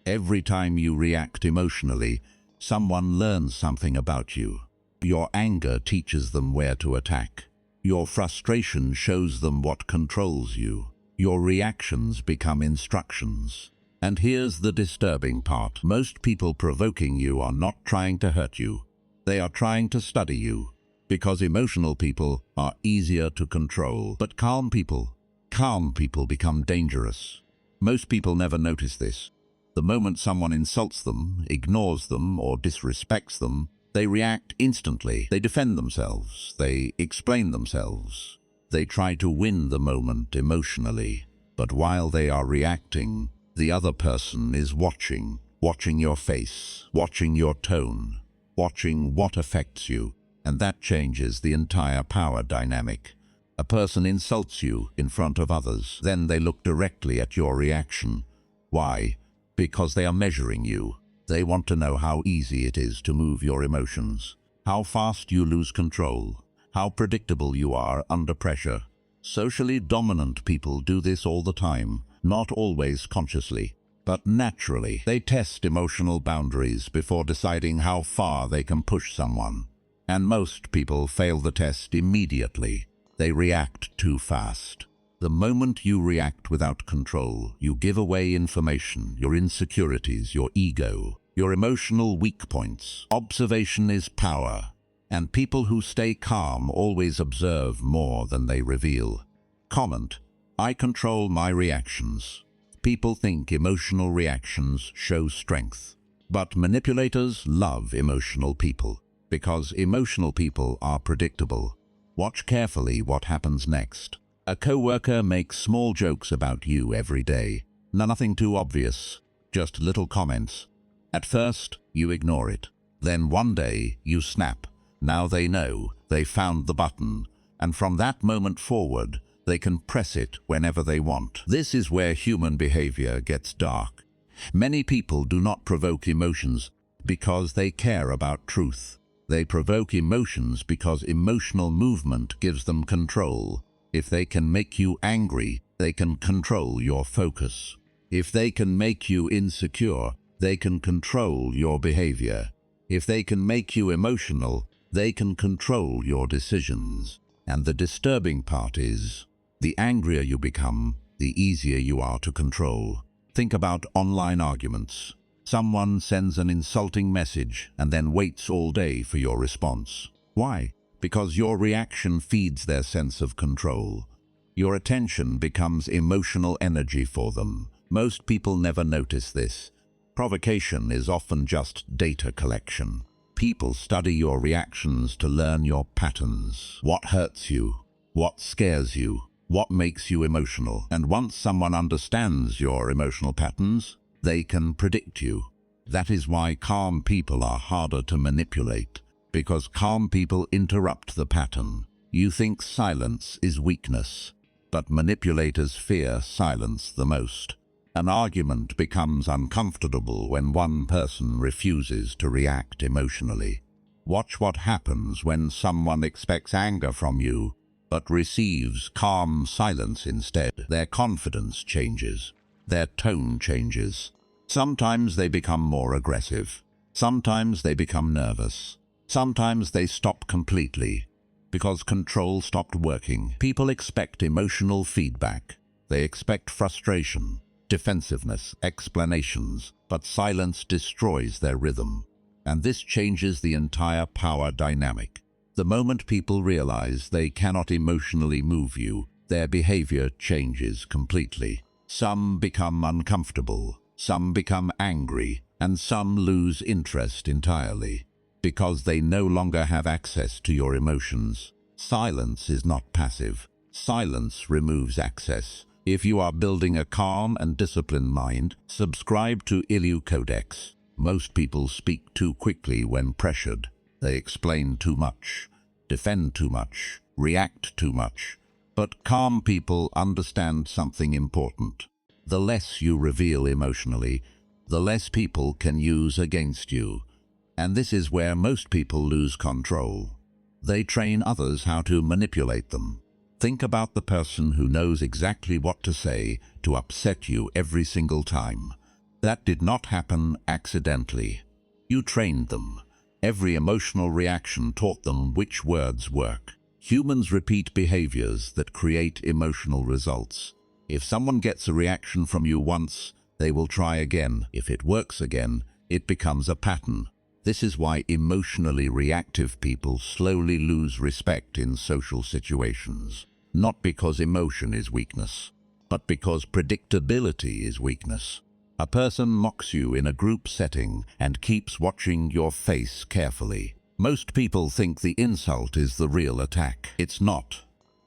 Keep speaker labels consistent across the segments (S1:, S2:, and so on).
S1: Every time you react emotionally, someone learns something about you. Your anger teaches them where to attack. Your frustration shows them what controls you. Your reactions become instructions. And here's the disturbing part. Most people provoking you are not trying to hurt you. They are trying to study you. Because emotional people are easier to control. But calm people become dangerous. Most people never notice this. The moment someone insults them, ignores them, or disrespects them, they react instantly. They defend themselves. They explain themselves. They try to win the moment emotionally. But while they are reacting, the other person is watching your face, watching your tone, watching what affects you, and that changes the entire power dynamic. A person insults you in front of others, then they look directly at your reaction. Why? Because they are measuring you. They want to know how easy it is to move your emotions, how fast you lose control, how predictable you are under pressure. Socially dominant people do this all the time, not always consciously, but naturally. They test emotional boundaries before deciding how far they can push someone. And most people fail the test immediately. They react too fast. The moment you react without control, you give away information, your insecurities, your ego, your emotional weak points. Observation is power, and people who stay calm always observe more than they reveal. Comment: I control my reactions. People think emotional reactions show strength, but manipulators love emotional people because emotional people are predictable. Watch carefully what happens next. A coworker makes small jokes about you every day. Nothing too obvious, just little comments. At first, you ignore it. Then one day, you snap. Now they know, they found the button. And from that moment forward, they can press it whenever they want. This is where human behavior gets dark. Many people do not provoke emotions because they care about truth. They provoke emotions because emotional movement gives them control. If they can make you angry, they can control your focus. If they can make you insecure, they can control your behavior. If they can make you emotional, they can control your decisions. And the disturbing part is, the angrier you become, the easier you are to control. Think about online arguments. Someone sends an insulting message and then waits all day for your response. Why? Because your reaction feeds their sense of control. Your attention becomes emotional energy for them. Most people never notice this. Provocation is often just data collection. People study your reactions to learn your patterns. What hurts you? What scares you? What makes you emotional? And once someone understands your emotional patterns, they can predict you. That is why calm people are harder to manipulate. Because calm people interrupt the pattern. You think silence is weakness, but manipulators fear silence the most. An argument becomes uncomfortable when one person refuses to react emotionally. Watch what happens when someone expects anger from you, but receives calm silence instead. Their confidence changes. Their tone changes. Sometimes they become more aggressive. Sometimes they become nervous. Sometimes they stop completely, because control stopped working. People expect emotional feedback. They expect frustration, defensiveness, explanations, but silence destroys their rhythm. And this changes the entire power dynamic. The moment people realize they cannot emotionally move you, their behavior changes completely. Some become uncomfortable, some become angry, and some lose interest entirely. Because they no longer have access to your emotions. Silence is not passive. Silence removes access. If you are building a calm and disciplined mind, subscribe to ILU Codex. Most people speak too quickly when pressured. They explain too much, defend too much, react too much. But calm people understand something important. The less you reveal emotionally, the less people can use against you. And this is where most people lose control. They train others how to manipulate them. Think about the person who knows exactly what to say to upset you every single time. That did not happen accidentally. You trained them. Every emotional reaction taught them which words work. Humans repeat behaviors that create emotional results. If someone gets a reaction from you once, they will try again. If it works again, it becomes a pattern. This is why emotionally reactive people slowly lose respect in social situations. Not because emotion is weakness, but because predictability is weakness. A person mocks you in a group setting and keeps watching your face carefully. Most people think the insult is the real attack. It's not.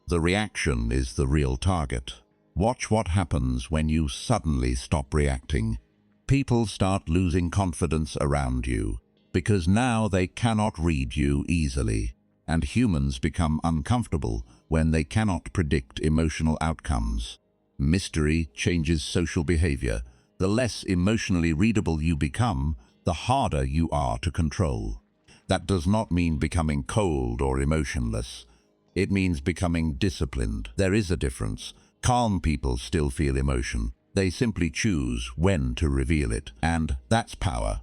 S1: The reaction is the real target. Watch what happens when you suddenly stop reacting. People start losing confidence around you because now they cannot read you easily, and humans become uncomfortable when they cannot predict emotional outcomes. Mystery changes social behavior. The less emotionally readable you become, the harder you are to control. That does not mean becoming cold or emotionless. It means becoming disciplined. There is a difference. Calm people still feel emotion. They simply choose when to reveal it, and that's power.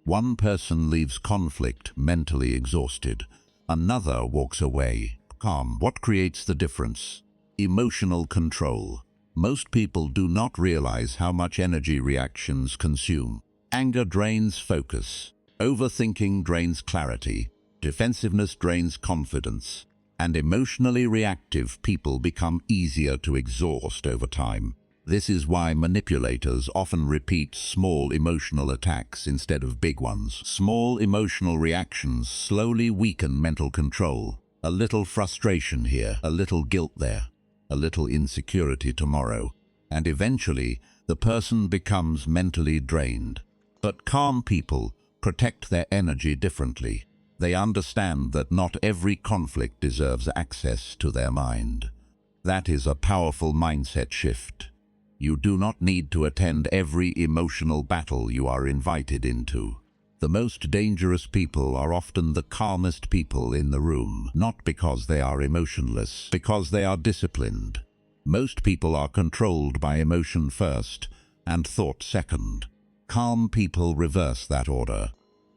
S1: One person leaves conflict mentally exhausted. Another walks away calm. What creates the difference? Emotional control. Most people do not realize how much energy reactions consume. Anger drains focus. Overthinking drains clarity. Defensiveness drains confidence. And emotionally reactive people become easier to exhaust over time. This is why manipulators often repeat small emotional attacks instead of big ones. Small emotional reactions slowly weaken mental control. A little frustration here, a little guilt there, a little insecurity tomorrow, and eventually the person becomes mentally drained. But calm people protect their energy differently. They understand that not every conflict deserves access to their mind. That is a powerful mindset shift. You do not need to attend every emotional battle you are invited into. The most dangerous people are often the calmest people in the room, not because they are emotionless, because they are disciplined. Most people are controlled by emotion first and thought second. Calm people reverse that order.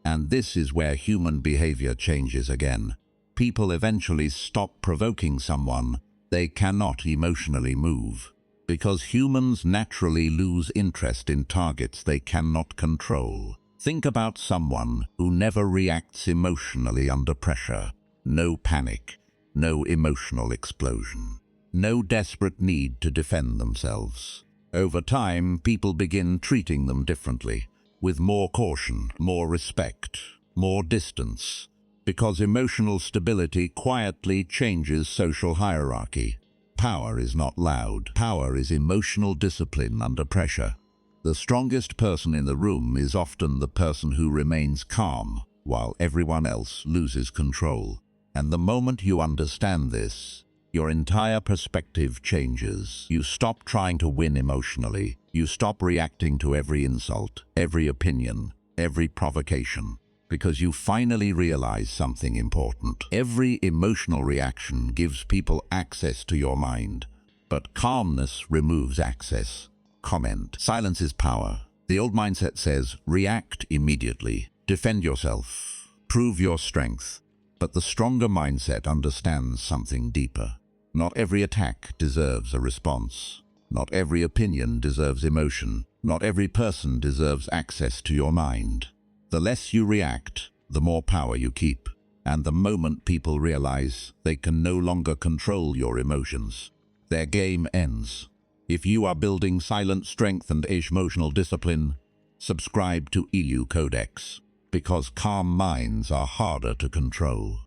S1: And this is where human behavior changes again. People eventually stop provoking someone they cannot emotionally move, because humans naturally lose interest in targets they cannot control. Think about someone who never reacts emotionally under pressure. No panic, no emotional explosion, no desperate need to defend themselves. Over time, people begin treating them differently, with more caution, more respect, more distance, because emotional stability quietly changes social hierarchy. Power is not loud. Power is emotional discipline under pressure. The strongest person in the room is often the person who remains calm, while everyone else loses control. And the moment you understand this, your entire perspective changes. You stop trying to win emotionally. You stop reacting to every insult, every opinion, every provocation, because you finally realize something important. Every emotional reaction gives people access to your mind, but calmness removes access. Comment. Silence is power. The old mindset says, react immediately, defend yourself, prove your strength. But the stronger mindset understands something deeper. Not every attack deserves a response. Not every opinion deserves emotion. Not every person deserves access to your mind. The less you react, the more power you keep. And the moment people realize they can no longer control your emotions, their game ends. If you are building silent strength and emotional discipline, subscribe to EU Codex, because calm minds are harder to control.